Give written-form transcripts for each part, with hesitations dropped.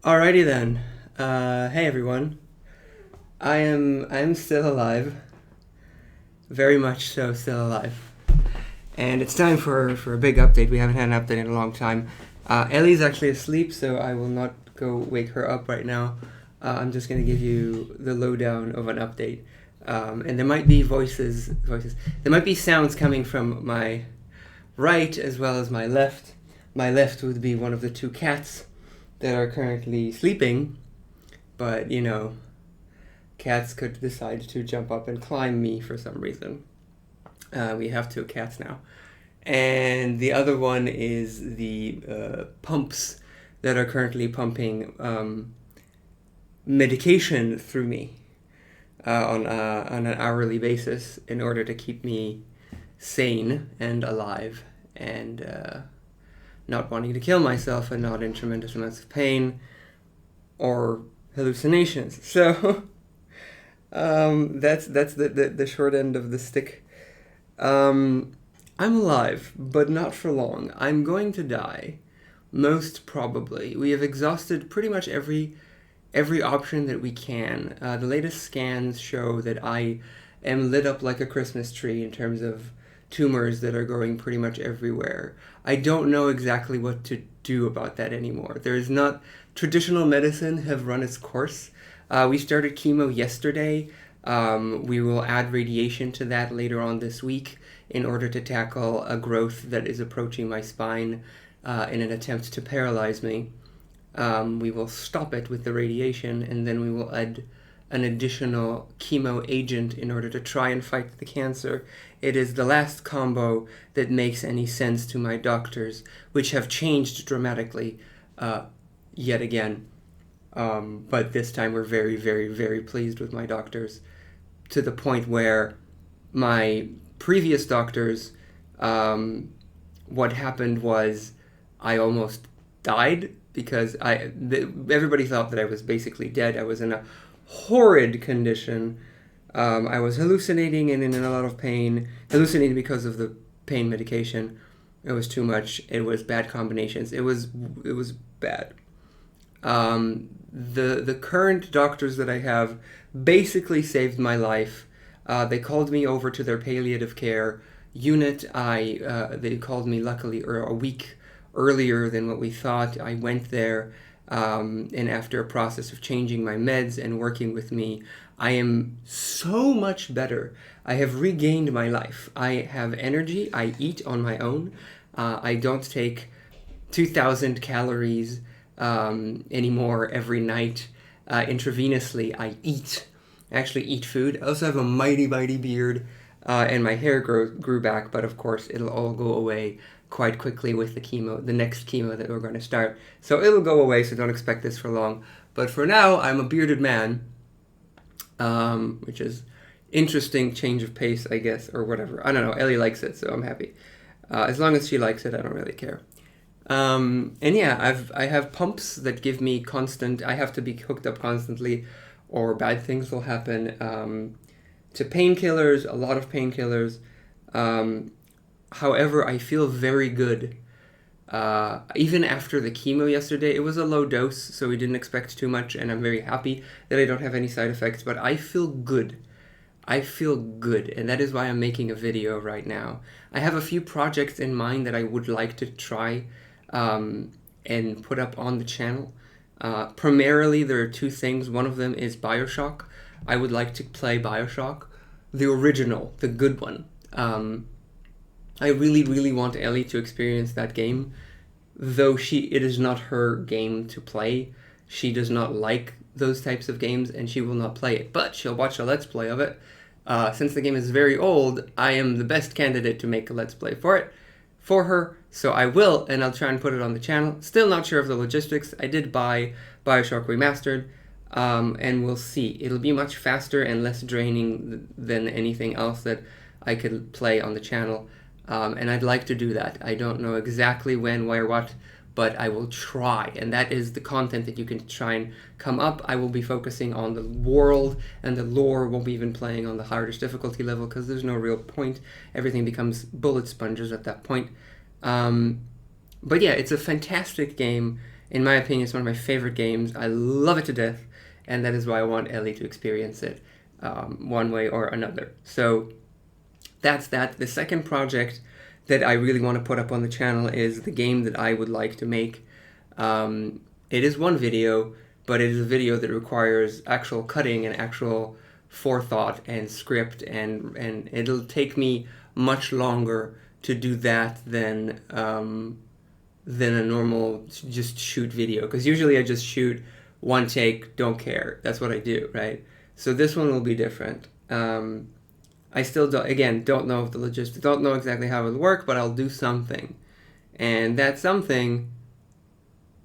Alrighty then. Hey everyone. I'm still alive. Very much so still alive. And it's time for a big update. We haven't had an update in a long time. Ellie's actually asleep, so I will not go wake her up right now. I'm just gonna give you the lowdown of an update. And there might be voices. There might be sounds coming from my right as well as my left. My left would be one of the two cats that are currently sleeping, but cats could decide to jump up and climb me for some reason. We have two cats now. And the other one is the pumps that are currently pumping medication through me on an hourly basis in order to keep me sane and alive and not wanting to kill myself and not in tremendous amounts of pain or hallucinations. So that's the short end of the stick. I'm alive, but not for long. I'm going to die, most probably. We have exhausted pretty much every option that we can. The latest scans show that I am lit up like a Christmas tree in terms of tumors that are growing pretty much everywhere. I don't know exactly what to do about that anymore. There's not traditional medicine have run its course. We started chemo yesterday. We will add radiation to that later on this week in order to tackle a growth that is approaching my spine in an attempt to paralyze me. We will stop it with the radiation, and then we will add an additional chemo agent in order to try and fight the cancer. It is the last combo that makes any sense to my doctors, which have changed dramatically yet again. But this time we're very, very, very pleased with my doctors, to the point where my previous doctors, what happened was I almost died because everybody thought that I was basically dead. I was in a horrid condition. I was hallucinating and in a lot of pain. Hallucinating because of the pain medication. It was too much. It was bad combinations. It was bad. The current doctors that I have basically saved my life. They called me over to their palliative care unit. They called me luckily a week earlier than what we thought. I went there, and after a process of changing my meds and working with me, I am so much better. I have regained my life. I have energy. I eat on my own. I don't take 2,000 calories anymore every night intravenously. I actually eat food. I also have a mighty beard, and my hair grew back, but of course it'll all go away quite quickly with the next chemo that we're going to start. So it'll go away, so don't expect this for long. But for now, I'm a bearded man, which is interesting change of pace, I guess, or whatever. I don't know. Ellie likes it, so I'm happy. As long as she likes it, I don't really care. And yeah, I have pumps that give me constant. I have to be hooked up constantly, or bad things will happen. To painkillers, a lot of painkillers. However, I feel very good. Even after the chemo yesterday, it was a low dose, so we didn't expect too much, and I'm very happy that I don't have any side effects, but I feel good. I feel good, and that is why I'm making a video right now. I have a few projects in mind that I would like to try and put up on the channel. Primarily, there are two things. One of them is BioShock. I would like to play BioShock, the original, the good one. I really want Ellie to experience that game, though it is not her game to play. She does not like those types of games, and she will not play it, but she'll watch a Let's Play of it. Since the game is very old, I am the best candidate to make a Let's Play for her, so I will, and I'll try and put it on the channel. Still not sure of the logistics. I did buy BioShock Remastered, and we'll see. It'll be much faster and less draining than anything else that I could play on the channel. And I'd like to do that. I don't know exactly when, where, what, but I will try. And that is the content that you can try and come up. I will be focusing on the world and the lore. Won't be even playing on the hardest difficulty level because there's no real point. Everything becomes bullet sponges at that point. But yeah, it's a fantastic game. In my opinion, it's one of my favorite games. I love it to death, and that is why I want Ellie to experience it one way or another. So that's that. The second project that I really want to put up on the channel is the game that I would like to make. It is one video, but it is a video that requires actual cutting and actual forethought and script, and it'll take me much longer to do that than a normal just shoot video, because usually I just shoot one take, don't care. That's what I do, right? So this one will be different. I still don't know if the logistics, don't know exactly how it will work, but I'll do something, and that something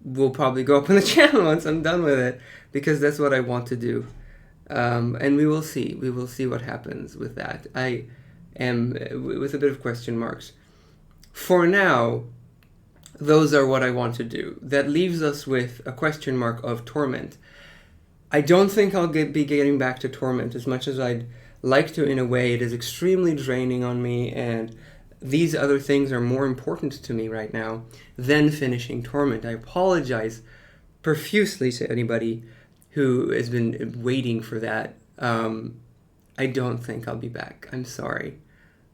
will probably go up on the channel once I'm done with it, because that's what I want to do. And we will see what happens with that. I am with a bit of question marks. For now, those are what I want to do. That leaves us with a question mark of Torment. I don't think I'll be getting back to Torment as much as I'd like to. In a way, it is extremely draining on me, and these other things are more important to me right now than finishing Torment. I apologize profusely to anybody who has been waiting for that. I don't think I'll be back. I'm sorry.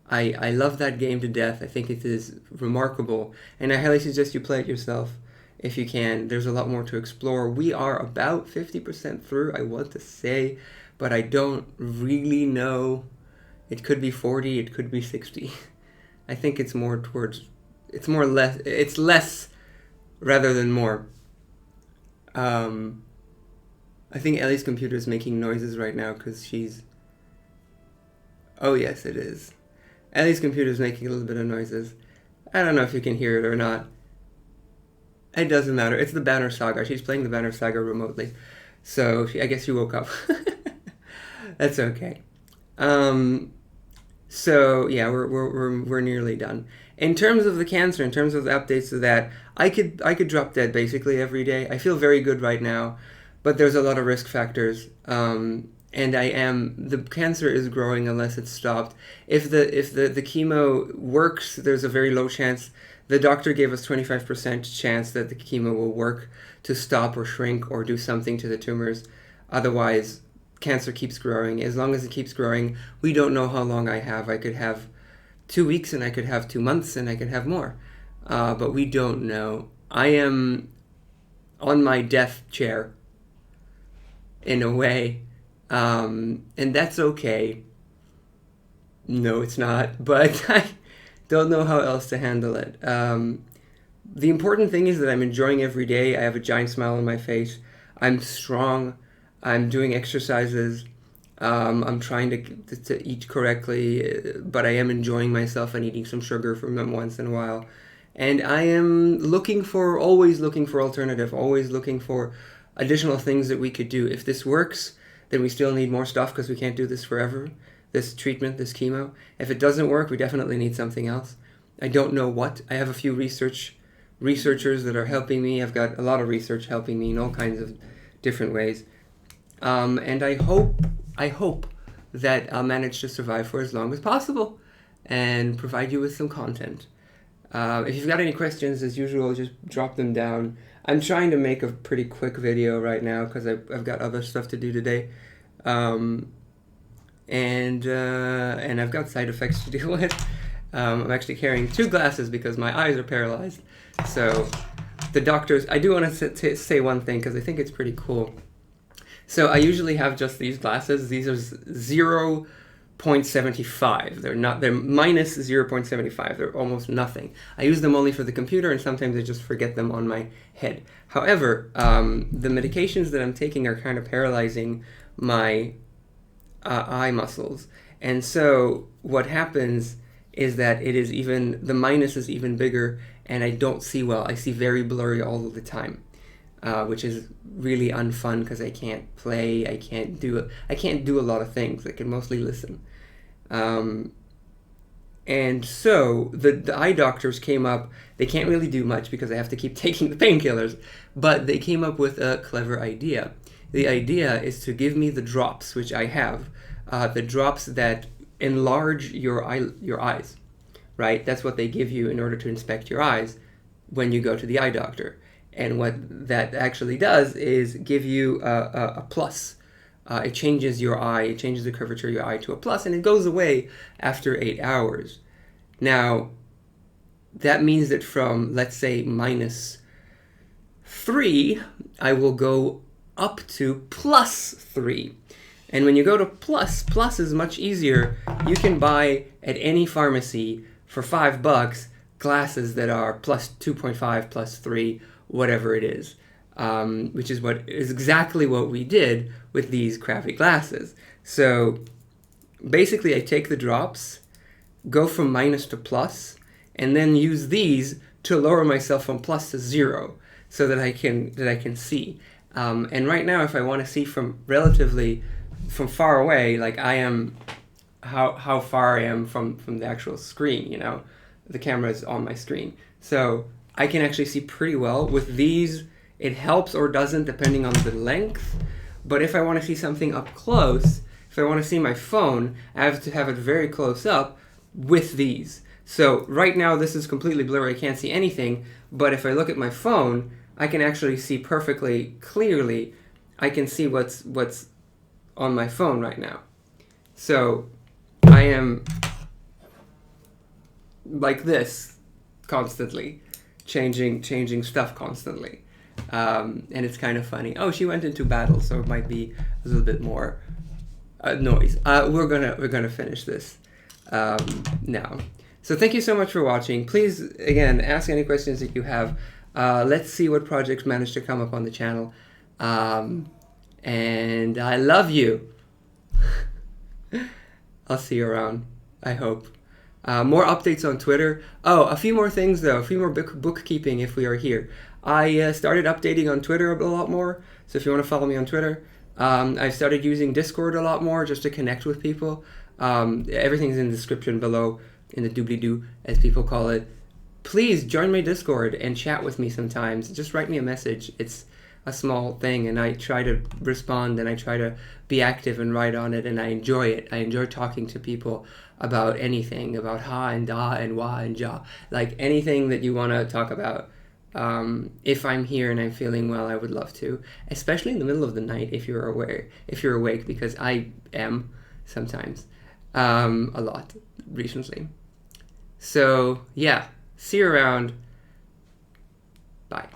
I love that game to death. I think it is remarkable, and I highly suggest you play it yourself if you can. There's a lot more to explore. We are about 50% through, I want to say, but I don't really know. It could be 40, it could be 60. I think it's more towards, it's less rather than more. I think Ellie's computer is making noises right now because she's... Oh yes, it is. Ellie's computer is making a little bit of noises. I don't know if you can hear it or not. It doesn't matter. It's the Banner Saga. She's playing the Banner Saga remotely. So I guess she woke up. That's okay. So yeah, we're nearly done. In terms of the cancer, in terms of the updates to that, I could drop dead basically every day. I feel very good right now, but there's a lot of risk factors. And the cancer is growing unless it's stopped. If the chemo works, there's a very low chance. The doctor gave us 25% chance that the chemo will work to stop or shrink or do something to the tumors. Otherwise, cancer keeps growing. As long as it keeps growing, we don't know how long I have. I could have 2 weeks, and I could have 2 months, and I could have more. But we don't know. I am on my death chair, in a way. And that's okay. No, it's not. But I don't know how else to handle it. The important thing is that I'm enjoying every day. I have a giant smile on my face. I'm strong. I'm doing exercises. I'm trying to eat correctly, but I am enjoying myself and eating some sugar from them once in a while. And I am always looking for alternative, always looking for additional things that we could do. If this works, then we still need more stuff because we can't do this forever, this treatment, this chemo. If it doesn't work, we definitely need something else. I don't know what. I have a few researchers that are helping me. I've got a lot of research helping me in all kinds of different ways. And I hope that I'll manage to survive for as long as possible and provide you with some content. If you've got any questions, as usual, just drop them down. I'm trying to make a pretty quick video right now because I've got other stuff to do today. And I've got side effects to deal with. I'm actually carrying 2 glasses because my eyes are paralyzed. So the doctors, I do want to say one thing because I think it's pretty cool. So I usually have just these glasses. These are 0.75. They're minus 0.75. They're almost nothing. I use them only for the computer, and sometimes I just forget them on my head. However, the medications that I'm taking are kind of paralyzing my eye muscles. And so what happens is that the minus is even bigger, and I don't see well. I see very blurry all of the time. Which is really unfun because I can't play, I can't do a lot of things. I can mostly listen. And so the eye doctors came up. They can't really do much because I have to keep taking the painkillers, but they came up with a clever idea. The idea is to give me the drops, which I have, the drops that enlarge your eyes, right? That's what they give you in order to inspect your eyes when you go to the eye doctor. And what that actually does is give you a plus. It changes your eye, it changes the curvature of your eye to a plus, and it goes away after 8 hours. Now, that means that from, let's say, -3, I will go up to +3. And when you go to plus is much easier. You can buy at any pharmacy for $5 glasses that are +2.5, +3, whatever it is, which is exactly what we did with these crappy glasses. So basically, I take the drops, go from minus to plus, and then use these to lower myself from plus to 0, so that I can see. And right now, if I want to see from far away, like I am, how far I am from the actual screen, you know, the camera is on my screen, so I can actually see pretty well with these. It helps or doesn't depending on the length. But if I want to see something up close, if I want to see my phone, I have to have it very close up with these. So right now this is completely blurry, I can't see anything, but if I look at my phone, I can actually see perfectly clearly. I can see what's on my phone right now. So I am like this constantly, changing stuff constantly. And it's kind of funny. Oh, she went into battle, so it might be a little bit more noise. We're gonna finish this now. So thank you so much for watching. Please, again, ask any questions that you have. Let's see what projects manage to come up on the channel. And I love you. I'll see you around, I hope. More updates on Twitter. Oh, a few more things though, a few more bookkeeping if we are here. I started updating on Twitter a lot more, so if you want to follow me on Twitter. I've started using Discord a lot more just to connect with people. Everything's in the description below, in the doobly-doo, as people call it. Please join my Discord and chat with me sometimes. Just write me a message. It's a small thing, and I try to respond, and I try to be active and write on it, and I enjoy it. I enjoy talking to people about anything, about ha and da and wa and ja, like anything that you want to talk about. If I'm here and I'm feeling well, I would love to, especially in the middle of the night if you're awake, because I am sometimes, a lot recently. So yeah, see you around. Bye.